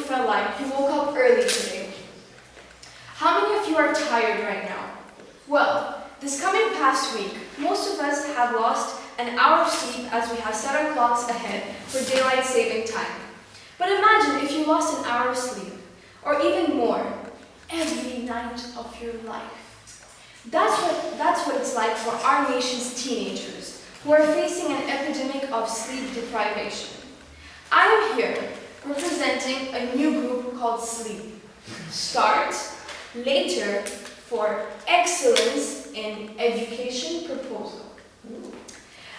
felt like you woke up early today? How many of you are tired right now? Well, this coming past week, most of us have lost an hour of sleep as we have set our clocks ahead for daylight saving time. But imagine if you lost an hour of sleep, or even more, every night of your life. That's what it's like for our nation's teenagers, who are facing an epidemic of sleep deprivation. I am here representing a new group called SLEEP. Start Later for Excellence in Education Proposal.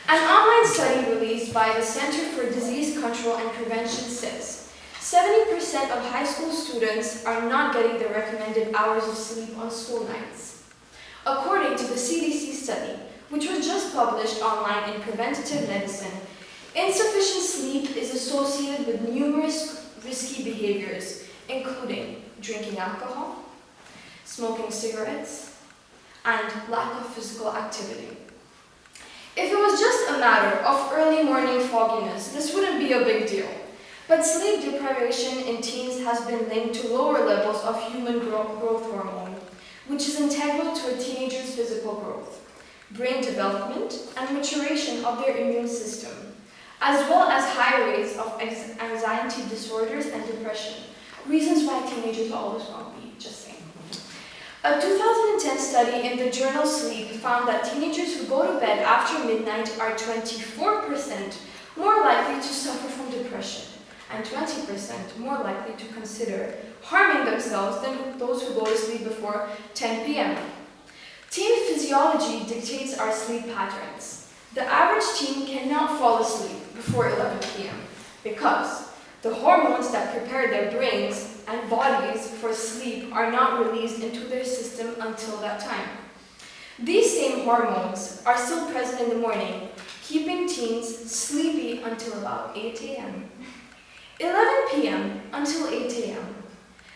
An online study released by the Center for Disease Control and Prevention says 70% of high school students are not getting the recommended hours of sleep on school nights. According to the CDC study, which was just published online in Preventative Medicine, insufficient sleep is associated with numerous risky behaviors, including drinking alcohol, smoking cigarettes, and lack of physical activity. If it was just a matter of early morning fogginess, this wouldn't be a big deal. But sleep deprivation in teens has been linked to lower levels of human growth hormone, which is integral to a teenager's physical growth, brain development, and maturation of their immune system, as well as high rates of anxiety disorders and depression, reasons why teenagers are always grumpy, just saying. A 2010 study in the journal Sleep found that teenagers who go to bed after midnight are 24% more likely to suffer from depression and 20% more likely to consider harming themselves than those who go to sleep before 10 p.m. Teen physiology dictates our sleep patterns. The average teen cannot fall asleep before 11 p.m. because the hormones that prepare their brains and bodies for sleep are not released into their system until that time. These same hormones are still present in the morning, keeping teens sleepy until about 8 a.m. 11 p.m. until 8 a.m.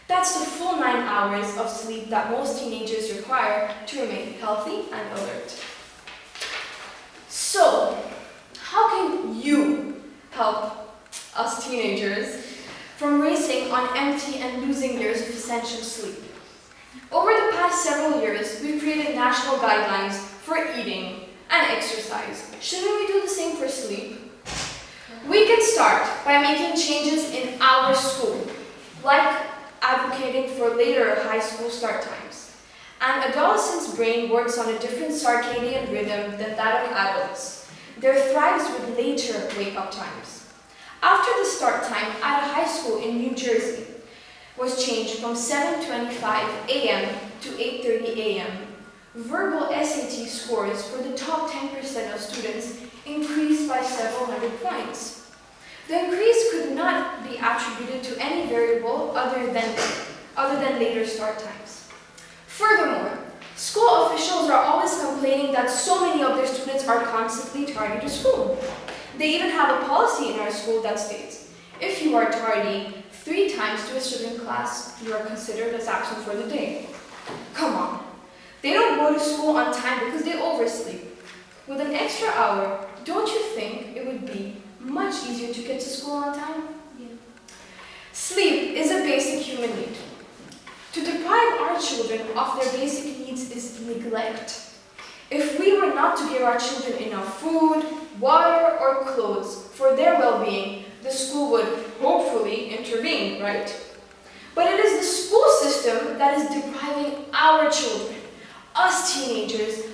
That's the full 9 hours of sleep that most teenagers require to remain healthy and alert. So, how can you help us teenagers from racing on empty and losing years of essential sleep? Over the past several years, we've created national guidelines for eating and exercise. Shouldn't we do the same for sleep? We can start by making changes in our school, like advocating for later high school start times. An adolescent's brain works on a different circadian rhythm than that of adults. They're thrives with later wake-up times. After the start time at a high school in New Jersey was changed from 7:25 a.m. to 8:30 a.m., verbal SAT scores for the top 10% of students increased by several hundred points. The increase could not be attributed to any variable other than later start times. Furthermore, school officials are always complaining that so many of their students are constantly tardy to school. They even have a policy in our school that states, if you are tardy 3 times to a student class, you are considered as absent for the day. Come on. They don't go to school on time because they oversleep. With an extra hour, don't you think it would be much easier to get to school on time? Yeah. Sleep is a basic human need. To deprive our children of their basic needs is neglect. If we were not to give our children enough food, water, or clothes for their well-being, the school would hopefully intervene, right? But it is the school system that is depriving our children, us teenagers,